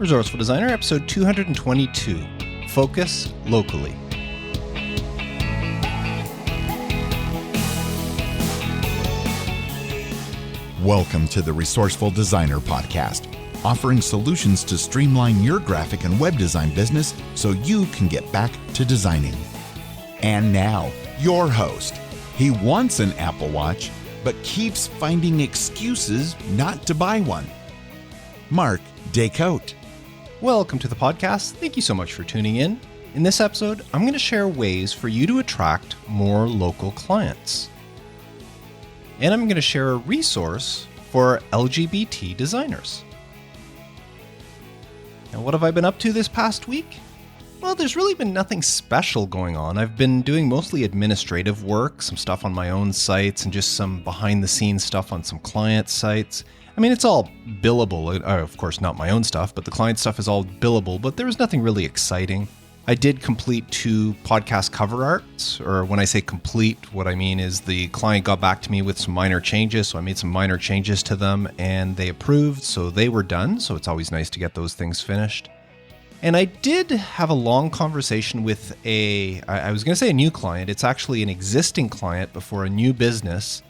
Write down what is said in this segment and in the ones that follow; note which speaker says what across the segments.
Speaker 1: Resourceful Designer, episode 222, Focus Locally.
Speaker 2: Welcome to the Resourceful Designer podcast, offering solutions to streamline your graphic and web design business so you can get back to designing. And now, your host. He wants an Apple Watch, but keeps finding excuses not to buy one. Mark Descote.
Speaker 1: Welcome to the podcast. Thank you so much for tuning in. In this episode, I'm going to share ways for you to attract more local clients. And I'm going to share a resource for LGBT designers. Now, what have I been up to this past week? Well, there's really been nothing special going on. I've been doing mostly administrative work, some stuff on my own sites, and just some behind-the-scenes stuff on some client sites. I mean, it's all billable. Of course, not my own stuff, but the client stuff is all billable, but there was nothing really exciting. I did complete 2 podcast cover arts, or when I say complete, what I mean is the client got back to me with some minor changes, so I made some minor changes to them, and they approved, so they were done, so it's always nice to get those things finished. And I did have a long conversation with I was going to say a new client, it's actually an existing client before a new business,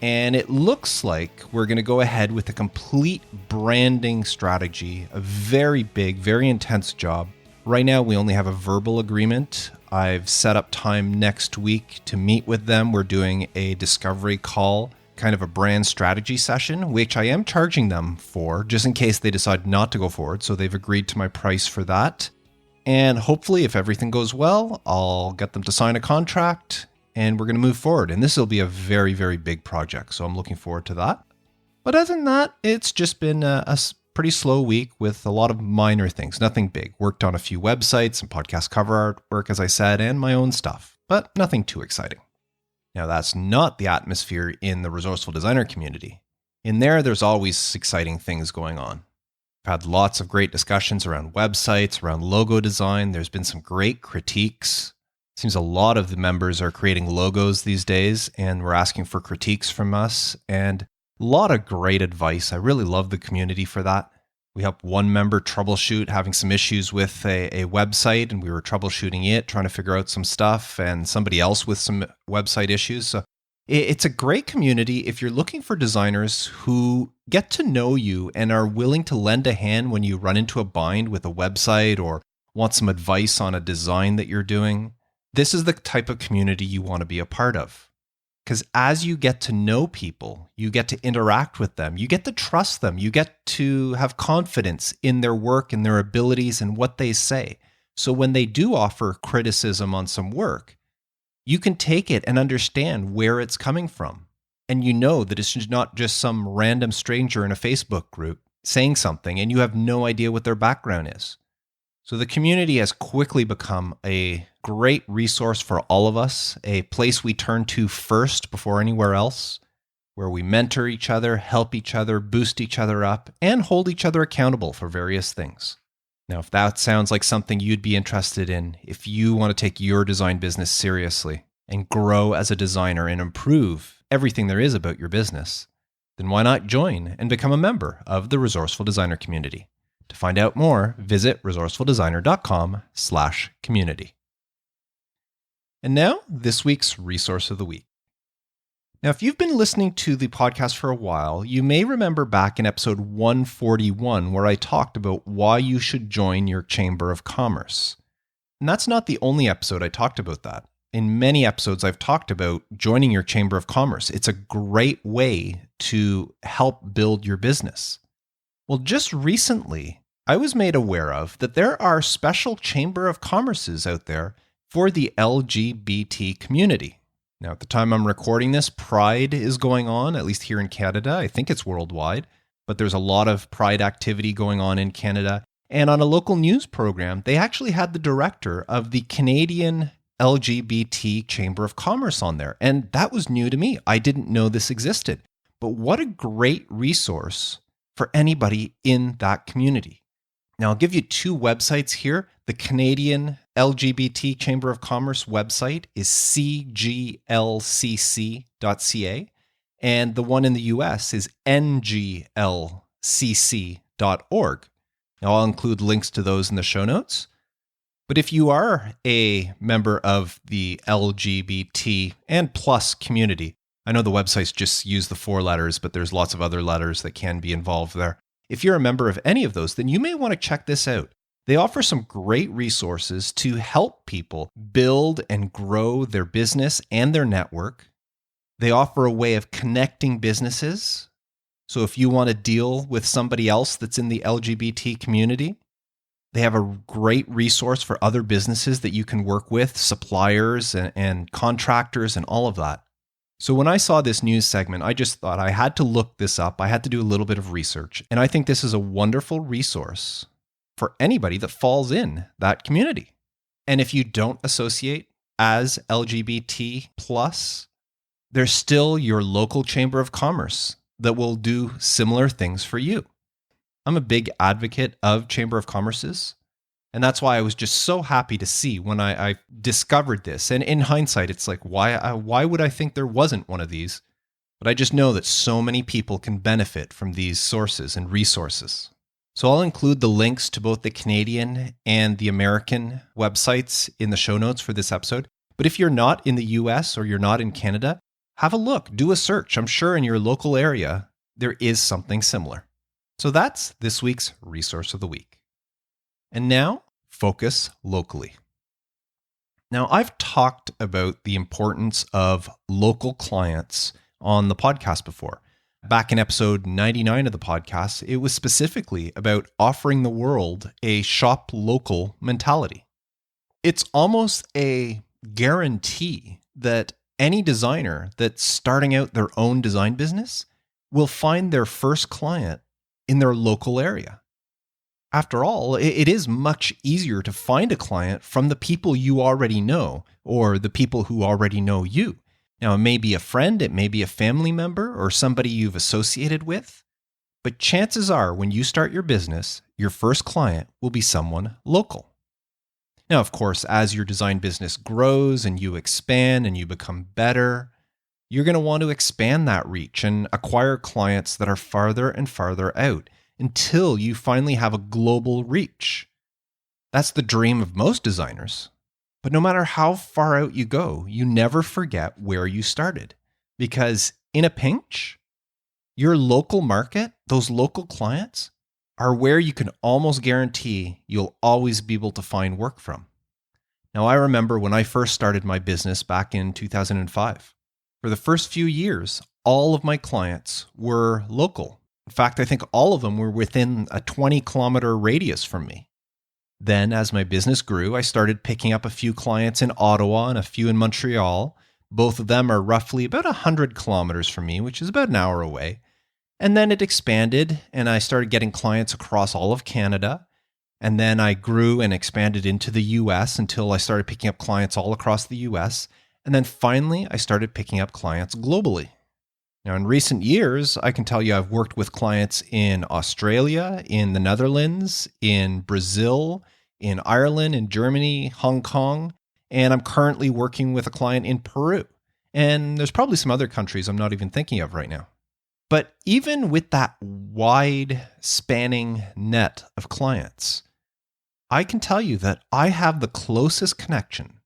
Speaker 1: and it looks like we're going to go ahead with a complete branding strategy, a very big, very intense job. Right now, we only have a verbal agreement. I've set up time next week to meet with them. We're doing a discovery call, kind of a brand strategy session, which I am charging them for, just in case they decide not to go forward. So they've agreed to my price for that. And hopefully, if everything goes well, I'll get them to sign a contract and we're going to move forward. And this will be a very, very big project. So I'm looking forward to that. But other than that, it's just been a pretty slow week with a lot of minor things, nothing big. Worked on a few websites and podcast cover artwork, as I said, and my own stuff, but nothing too exciting. Now, that's not the atmosphere in the Resourceful Designer community. In there, there's always exciting things going on. I've had lots of great discussions around websites, around logo design. There's been some great critiques. Seems a lot of the members are creating logos these days, and we're asking for critiques from us, and a lot of great advice. I really love the community for that. We helped one member troubleshoot having some issues with a website, and we were troubleshooting it, trying to figure out some stuff, and somebody else with some website issues. So it's a great community if you're looking for designers who get to know you and are willing to lend a hand when you run into a bind with a website or want some advice on a design that you're doing. This is the type of community you want to be a part of. Because as you get to know people, you get to interact with them, you get to trust them, you get to have confidence in their work and their abilities and what they say. So when they do offer criticism on some work, you can take it and understand where it's coming from. And you know that it's not just some random stranger in a Facebook group saying something and you have no idea what their background is. So the community has quickly become a great resource for all of us, a place we turn to first before anywhere else, where we mentor each other, help each other, boost each other up, and hold each other accountable for various things. Now, if that sounds like something you'd be interested in, if you want to take your design business seriously and grow as a designer and improve everything there is about your business, then why not join and become a member of the Resourceful Designer community? To find out more, visit resourcefuldesigner.com/community. And now, this week's Resource of the Week. Now, if you've been listening to the podcast for a while, you may remember back in episode 141 where I talked about why you should join your Chamber of Commerce. And that's not the only episode I talked about that. In many episodes, I've talked about joining your Chamber of Commerce. It's a great way to help build your business. Well, just recently, I was made aware of that there are special Chamber of Commerces out there for the LGBT community. Now, at the time I'm recording this, Pride is going on, at least here in Canada. I think it's worldwide, but there's a lot of Pride activity going on in Canada. And on a local news program, they actually had the director of the Canadian LGBT Chamber of Commerce on there. And that was new to me. I didn't know this existed. But what a great resource for anybody in that community. Now, I'll give you 2 websites here. The Canadian LGBT Chamber of Commerce website is cglcc.ca, and the one in the US is nglcc.org. Now, I'll include links to those in the show notes. But if you are a member of the LGBT and plus community, I know the websites just use the 4 letters, but there's lots of other letters that can be involved there. If you're a member of any of those, then you may want to check this out. They offer some great resources to help people build and grow their business and their network. They offer a way of connecting businesses. So if you want to deal with somebody else that's in the LGBT community, they have a great resource for other businesses that you can work with, suppliers and contractors and all of that. So when I saw this news segment, I just thought I had to look this up. I had to do a little bit of research. And I think this is a wonderful resource for anybody that falls in that community. And if you don't associate as LGBT plus, there's still your local chamber of commerce that will do similar things for you. I'm a big advocate of Chamber of Commerces, and that's why I was just so happy to see when I discovered this. And in hindsight, it's like, why would I think there wasn't one of these? But I just know that so many people can benefit from these sources and resources. So I'll include the links to both the Canadian and the American websites in the show notes for this episode. But if you're not in the US or you're not in Canada, have a look, do a search. I'm sure in your local area, there is something similar. So that's this week's Resource of the Week. And now, focus locally. Now, I've talked about the importance of local clients on the podcast before. Back in episode 99 of the podcast, it was specifically about offering the world a shop local mentality. It's almost a guarantee that any designer that's starting out their own design business will find their first client in their local area. After all, it is much easier to find a client from the people you already know or the people who already know you. Now, it may be a friend, it may be a family member or somebody you've associated with, but chances are when you start your business, your first client will be someone local. Now, of course, as your design business grows and you expand and you become better, you're going to want to expand that reach and acquire clients that are farther and farther out until you finally have a global reach. That's the dream of most designers. But no matter how far out you go, you never forget where you started. Because in a pinch, your local market, those local clients, are where you can almost guarantee you'll always be able to find work from. Now, I remember when I first started my business back in 2005. For the first few years, all of my clients were local. In fact, I think all of them were within a 20-kilometer radius from me. Then, as my business grew, I started picking up a few clients in Ottawa and a few in Montreal. Both of them are roughly about 100 kilometers from me, which is about an hour away. And then it expanded, and I started getting clients across all of Canada. And then I grew and expanded into the US until I started picking up clients all across the US. And then finally, I started picking up clients globally. Now, in recent years, I can tell you I've worked with clients in Australia, in the Netherlands, in Brazil, in Ireland, in Germany, Hong Kong, and I'm currently working with a client in Peru. And there's probably some other countries I'm not even thinking of right now. But even with that wide spanning net of clients, I can tell you that I have the closest connection,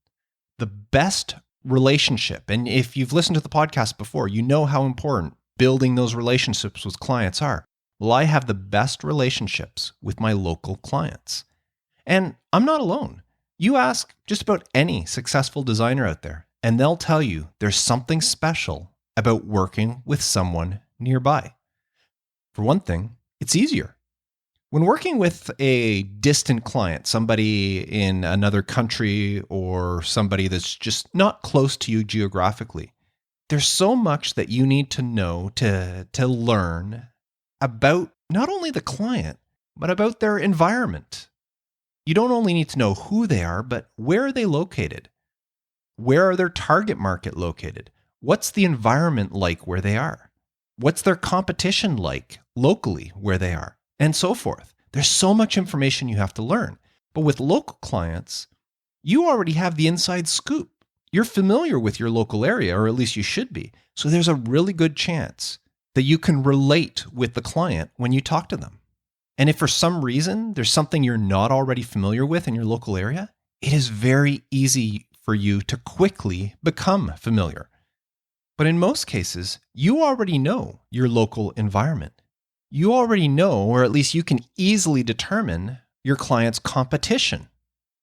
Speaker 1: the best relationship. And if you've listened to the podcast before, you know how important building those relationships with clients are. Well, I have the best relationships with my local clients. And I'm not alone. You ask just about any successful designer out there, and they'll tell you there's something special about working with someone nearby. For one thing, it's easier. When working with a distant client, somebody in another country or somebody that's just not close to you geographically, there's so much that you need to know to learn about not only the client, but about their environment. You don't only need to know who they are, but where are they located? Where are their target market located? What's the environment like where they are? What's their competition like locally where they are? And so forth. There's so much information you have to learn. But with local clients, you already have the inside scoop. You're familiar with your local area, or at least you should be. So there's a really good chance that you can relate with the client when you talk to them. And if for some reason there's something you're not already familiar with in your local area, it is very easy for you to quickly become familiar. But in most cases, you already know your local environment. You already know, or at least you can easily determine your client's competition.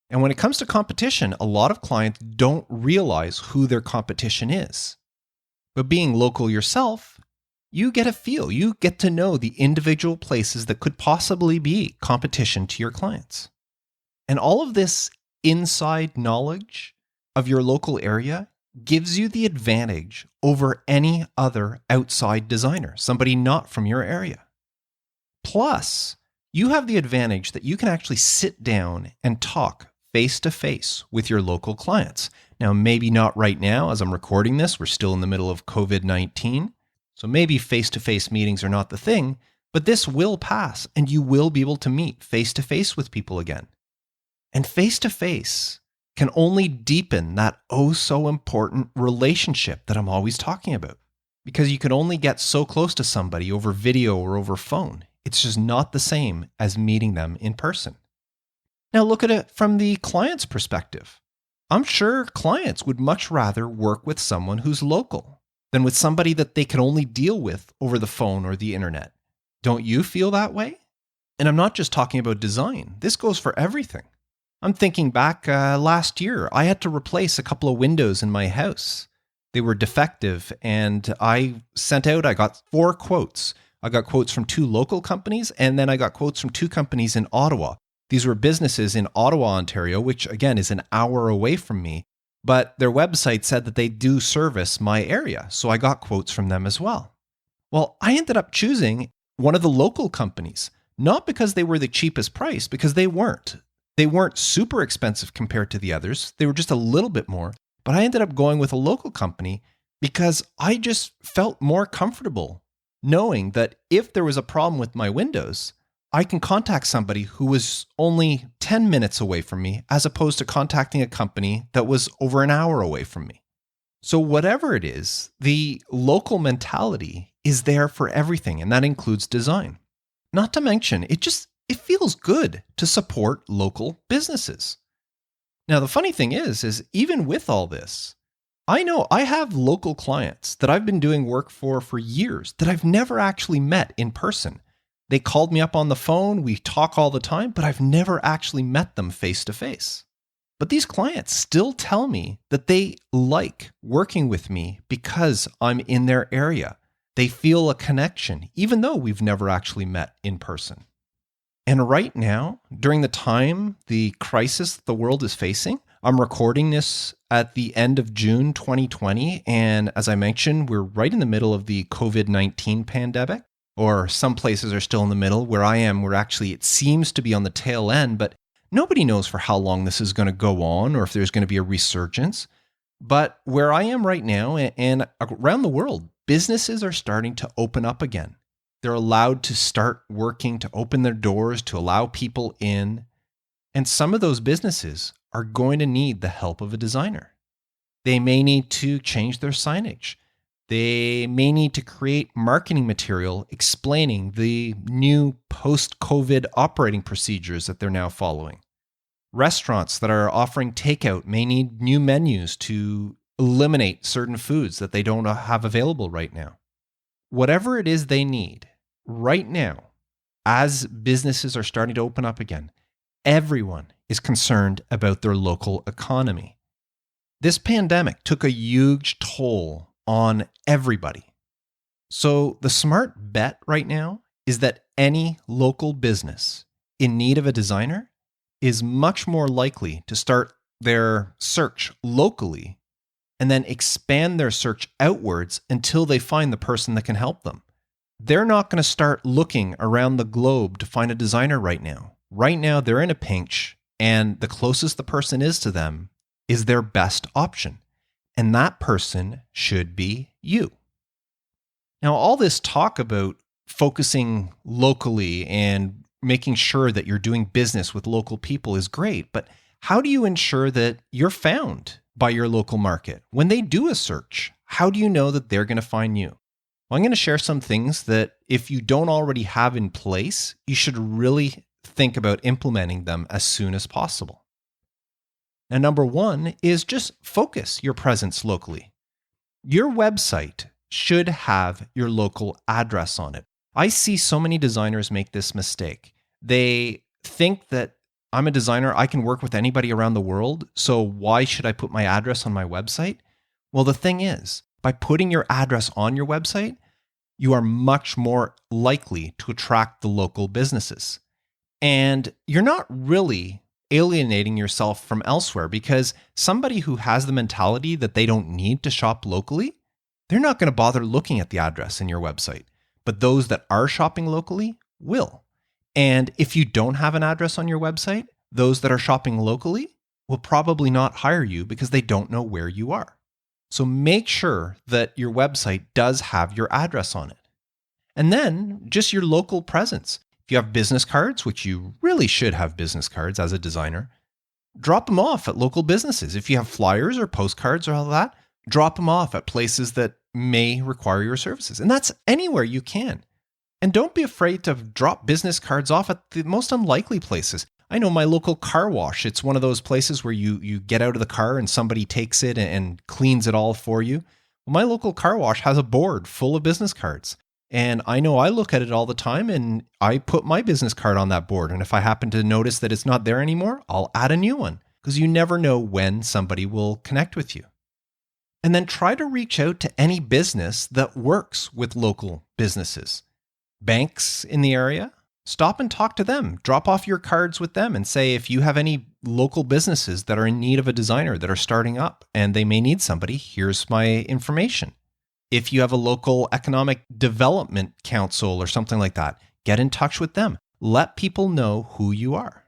Speaker 1: And when it comes to competition, a lot of clients don't realize who their competition is. But being local yourself, you get a feel, you get to know the individual places that could possibly be competition to your clients. And all of this inside knowledge of your local area gives you the advantage over any other outside designer, somebody not from your area. Plus, you have the advantage that you can actually sit down and talk face-to-face with your local clients. Now, maybe not right now as I'm recording this. We're still in the middle of COVID-19. So maybe face-to-face meetings are not the thing, but this will pass and you will be able to meet face-to-face with people again. And face-to-face can only deepen that oh so important relationship that I'm always talking about. Because you can only get so close to somebody over video or over phone. It's just not the same as meeting them in person. Now look at it from the client's perspective. I'm sure clients would much rather work with someone who's local than with somebody that they can only deal with over the phone or the internet. Don't you feel that way? And I'm not just talking about design. This goes for everything. I'm thinking back last year, I had to replace a couple of windows in my house. They were defective and I got 4 quotes. I got quotes from 2 local companies and then I got quotes from 2 companies in Ottawa. These were businesses in Ottawa, Ontario, which again is an hour away from me, but their website said that they do service my area. So I got quotes from them as well. Well, I ended up choosing one of the local companies, not because they were the cheapest price, because they weren't. They weren't super expensive compared to the others. They were just a little bit more, but I ended up going with a local company because I just felt more comfortable knowing that if there was a problem with my windows, I can contact somebody who was only 10 minutes away from me as opposed to contacting a company that was over an hour away from me. So whatever it is, the local mentality is there for everything, and that includes design. Not to mention, it feels good to support local businesses. Now, the funny thing is even with all this, I know I have local clients that I've been doing work for years that I've never actually met in person. They called me up on the phone, we talk all the time, but I've never actually met them face to face. But these clients still tell me that they like working with me because I'm in their area. They feel a connection, even though we've never actually met in person. And right now, during the crisis the world is facing, I'm recording this at the end of June 2020. And as I mentioned, we're right in the middle of the COVID-19 pandemic, or some places are still in the middle. Where I am, it seems to be on the tail end, but nobody knows for how long this is going to go on or if there's going to be a resurgence. But where I am right now and around the world, businesses are starting to open up again. They're allowed to start working, to open their doors, to allow people in. And some of those businesses are going to need the help of a designer. They may need to change their signage. They may need to create marketing material explaining the new post-COVID operating procedures that they're now following. Restaurants that are offering takeout may need new menus to eliminate certain foods that they don't have available right now. Whatever it is they need right now, as businesses are starting to open up again, everyone is concerned about their local economy. This pandemic took a huge toll on everybody. So the smart bet right now is that any local business in need of a designer is much more likely to start their search locally and then expand their search outwards until they find the person that can help them. They're not going to start looking around the globe to find a designer right now. Right now, they're in a pinch, and the closest the person is to them is their best option. And that person should be you. Now, all this talk about focusing locally and making sure that you're doing business with local people is great, but how do you ensure that you're found by your local market? When they do a search, how do you know that they're going to find you? Well, I'm going to share some things that if you don't already have in place, you should really think about implementing them as soon as possible. Now, number one is just focus your presence locally. Your website should have your local address on it. I see so many designers make this mistake. They think that I'm a designer, I can work with anybody around the world, so why should I put my address on my website? Well, the thing is, by putting your address on your website, you are much more likely to attract the local businesses. And you're not really alienating yourself from elsewhere, because somebody who has the mentality that they don't need to shop locally, they're not going to bother looking at the address in your website. But those that are shopping locally will. And if you don't have an address on your website, those that are shopping locally will probably not hire you because they don't know where you are. So make sure that your website does have your address on it. And then just your local presence. If you have business cards, which you really should have business cards as a designer, drop them off at local businesses. If you have flyers or postcards or all that, drop them off at places that may require your services. And that's anywhere you can. And don't be afraid to drop business cards off at the most unlikely places. I know my local car wash. It's one of those places where you get out of the car and somebody takes it and cleans it all for you. Well, my local car wash has a board full of business cards. And I know I look at it all the time and I put my business card on that board. And if I happen to notice that it's not there anymore, I'll add a new one, because you never know when somebody will connect with you. And then try to reach out to any business that works with local businesses. Banks in the area, stop and talk to them. Drop off your cards with them and say, if you have any local businesses that are in need of a designer that are starting up and they may need somebody, here's my information. If you have a local economic development council or something like that, get in touch with them. Let people know who you are.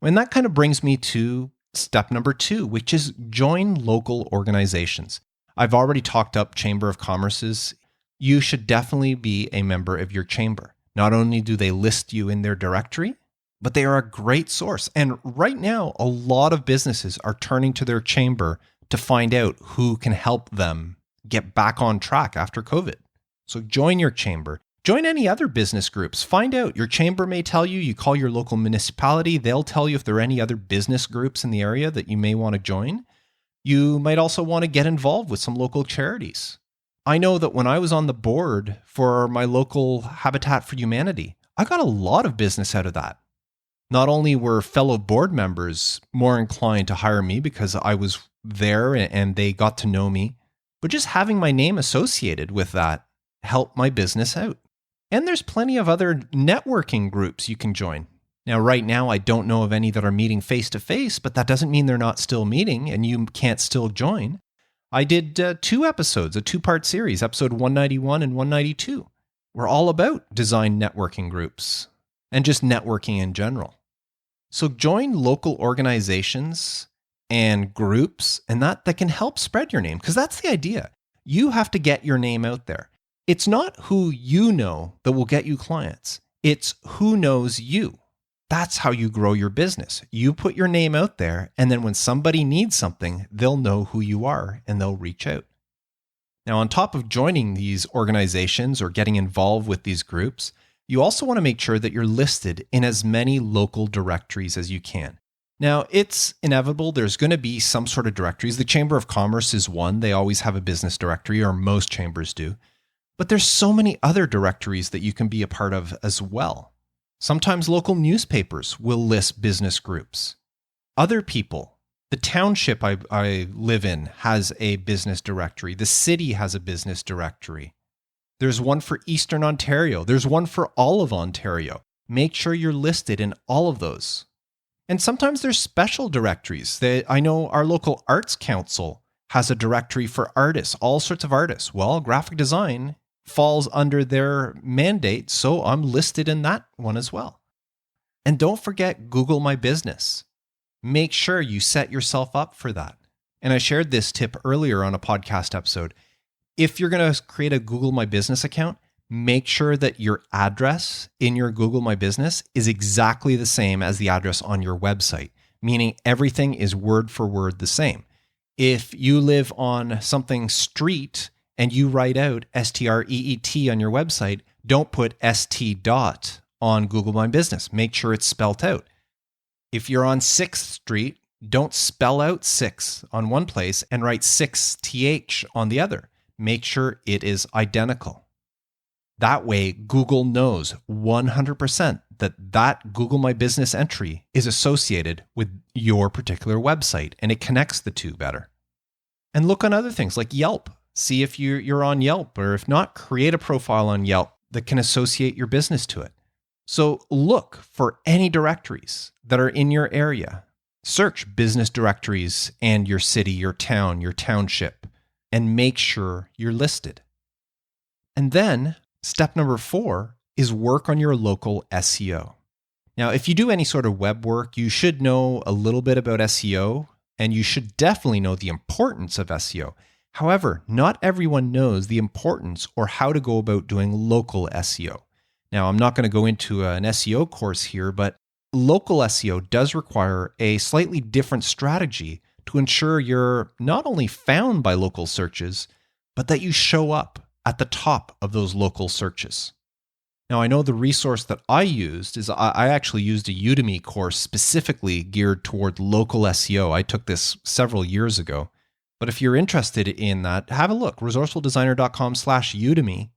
Speaker 1: And that kind of brings me to step number 2, which is join local organizations. I've already talked up Chamber of Commerce's. You should definitely be a member of your chamber. Not only do they list you in their directory, but they are a great source. And right now, a lot of businesses are turning to their chamber to find out who can help them get back on track after COVID. So join your chamber. Join any other business groups. Find out. Your chamber may tell you. You call your local municipality. They'll tell you if there are any other business groups in the area that you may want to join. You might also want to get involved with some local charities. I know that when I was on the board for my local Habitat for Humanity, I got a lot of business out of that. Not only were fellow board members more inclined to hire me because I was there and they got to know me, but just having my name associated with that helped my business out. And there's plenty of other networking groups you can join. Now, right now, I don't know of any that are meeting face-to-face, but that doesn't mean they're not still meeting and you can't still join. I did 2 episodes, a 2-part series, episode 191 and 192. We're all about design networking groups and just networking in general. So join local organizations and groups and that can help spread your name, because that's the idea. You have to get your name out there. It's not who you know that will get you clients. It's who knows you. That's how you grow your business. You put your name out there, and then when somebody needs something, they'll know who you are and they'll reach out. Now, on top of joining these organizations or getting involved with these groups, you also want to make sure that you're listed in as many local directories as you can. Now, it's inevitable. There's going to be some sort of directories. The Chamber of Commerce is one. They always have a business directory, or most chambers do. But there's so many other directories that you can be a part of as well. Sometimes local newspapers will list business groups. Other people, the township I live in has a business directory. The city has a business directory. There's one for Eastern Ontario. There's one for all of Ontario. Make sure you're listed in all of those. And sometimes there's special directories. I know our local arts council has a directory for artists, all sorts of artists. Well, graphic design falls under their mandate, so I'm listed in that one as well. And don't forget Google My Business. Make sure you set yourself up for that. And I shared this tip earlier on a podcast episode. If you're going to create a Google My Business account, make sure that your address in your Google My Business is exactly the same as the address on your website, meaning everything is word for word the same. If you live on something street and you write out STREET on your website, don't put ST dot on Google My Business. Make sure it's spelt out. If you're on 6th Street, don't spell out 6 on one place and write 6th on the other. Make sure it is identical. That way, Google knows 100% that Google My Business entry is associated with your particular website, and it connects the two better. And look on other things like Yelp. See if you're on Yelp, or if not, create a profile on Yelp that can associate your business to it. So look for any directories that are in your area. Search business directories and your city, your town, your township, and make sure you're listed. And then step number 4 is work on your local SEO. Now, if you do any sort of web work, you should know a little bit about SEO, and you should definitely know the importance of SEO. However, not everyone knows the importance or how to go about doing local SEO. Now, I'm not going to go into an SEO course here, but local SEO does require a slightly different strategy to ensure you're not only found by local searches, but that you show up at the top of those local searches. Now, I know the resource that I used is I actually used a Udemy course specifically geared toward local SEO. I took this several years ago. But if you're interested in that, have a look, resourcefuldesigner.com/Udemy,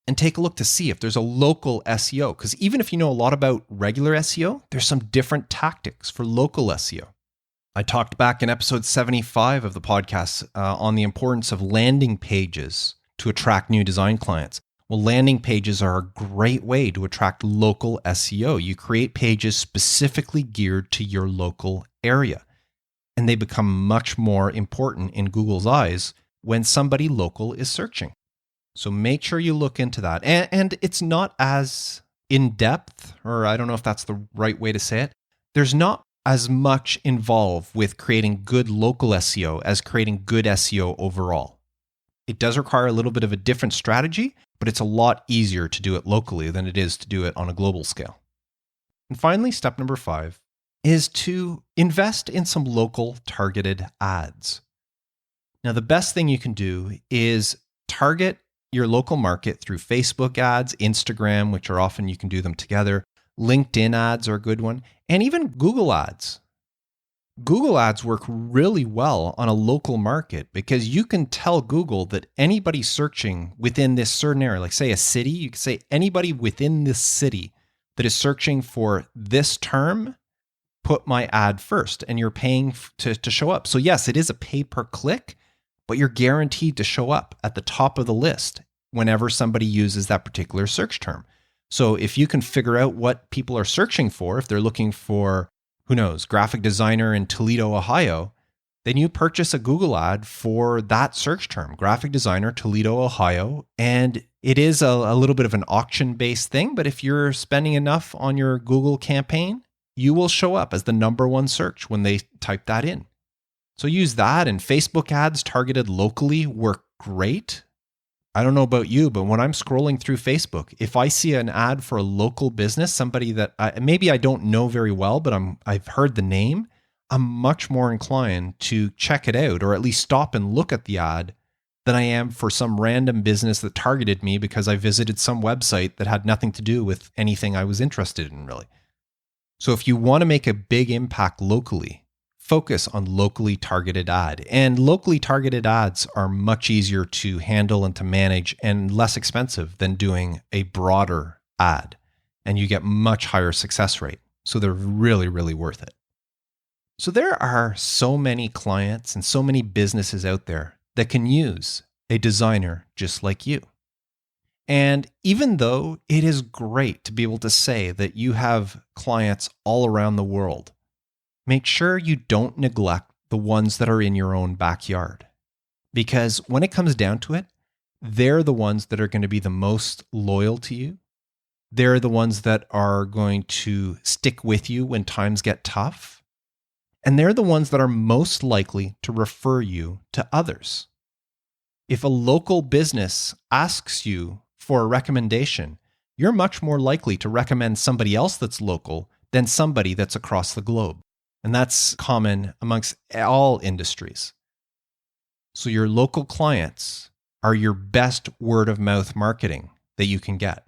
Speaker 1: and take a look to see if there's a local SEO. Because even if you know a lot about regular SEO, there's some different tactics for local SEO. I talked back in episode 75 of the podcast on the importance of landing pages to attract new design clients. Well, landing pages are a great way to attract local SEO. You create pages specifically geared to your local area, and they become much more important in Google's eyes when somebody local is searching. So make sure you look into that. And it's not as in-depth, or I don't know if that's the right way to say it. There's not as much involved with creating good local SEO as creating good SEO overall. It does require a little bit of a different strategy, but it's a lot easier to do it locally than it is to do it on a global scale. And finally, step number 5 is to invest in some local targeted ads. Now, the best thing you can do is target your local market through Facebook ads, Instagram, which are often you can do them together. LinkedIn ads are a good one, and even Google ads. Google ads work really well on a local market because you can tell Google that anybody searching within this certain area, like say a city, you can say anybody within this city that is searching for this term, put my ad first, and you're paying to show up. So yes, it is a pay per click, but you're guaranteed to show up at the top of the list whenever somebody uses that particular search term. So if you can figure out what people are searching for, if they're looking for, who knows, graphic designer in Toledo, Ohio, then you purchase a Google ad for that search term, graphic designer, Toledo, Ohio. And it is a little bit of an auction-based thing, but if you're spending enough on your Google campaign, you will show up as the number 1 search when they type that in. So use that, and Facebook ads targeted locally work great. I don't know about you, but when I'm scrolling through Facebook, if I see an ad for a local business, somebody that maybe I don't know very well, but I've heard the name, I'm much more inclined to check it out, or at least stop and look at the ad, than I am for some random business that targeted me because I visited some website that had nothing to do with anything I was interested in, really. So if you want to make a big impact locally, focus on locally targeted ad. And locally targeted ads are much easier to handle and to manage and less expensive than doing a broader ad. And you get much higher success rate. So they're really, really worth it. So there are so many clients and so many businesses out there that can use a designer just like you. And even though it is great to be able to say that you have clients all around the world, make sure you don't neglect the ones that are in your own backyard. Because when it comes down to it, they're the ones that are going to be the most loyal to you. They're the ones that are going to stick with you when times get tough. And they're the ones that are most likely to refer you to others. If a local business asks you for a recommendation, you're much more likely to recommend somebody else that's local than somebody that's across the globe. And that's common amongst all industries. So your local clients are your best word of mouth marketing that you can get.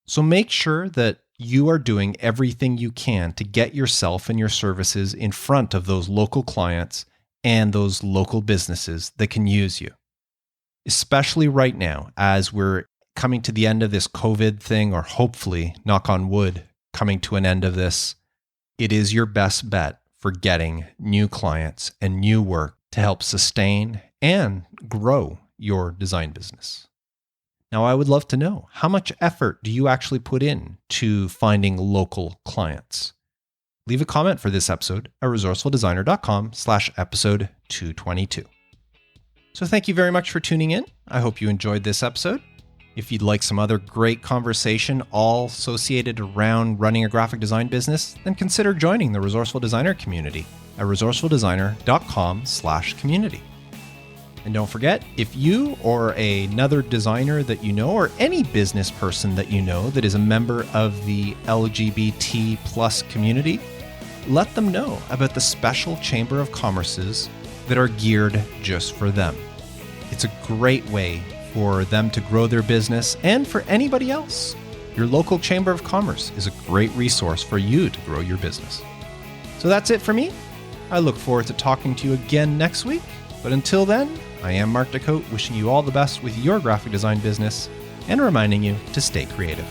Speaker 1: So make sure that you are doing everything you can to get yourself and your services in front of those local clients and those local businesses that can use you. Especially right now, as we're coming to the end of this COVID thing, or hopefully, knock on wood, coming to an end of this, it is your best bet for getting new clients and new work to help sustain and grow your design business. Now, I would love to know, how much effort do you actually put in to finding local clients? Leave a comment for this episode at resourcefuldesigner.com/episode 222. So thank you very much for tuning in. I hope you enjoyed this episode. If you'd like some other great conversation all associated around running a graphic design business, then consider joining the Resourceful Designer community at resourcefuldesigner.com/community. And don't forget, if you or another designer that you know, or any business person that you know that is a member of the LGBT plus community, let them know about the special Chamber of Commerces that are geared just for them. It's a great way for them to grow their business, and for anybody else. Your local Chamber of Commerce is a great resource for you to grow your business. So that's it for me. I look forward to talking to you again next week. But until then, I am Mark Decote, wishing you all the best with your graphic design business and reminding you to stay creative.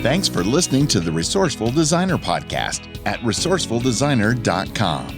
Speaker 2: Thanks for listening to the Resourceful Designer podcast at resourcefuldesigner.com.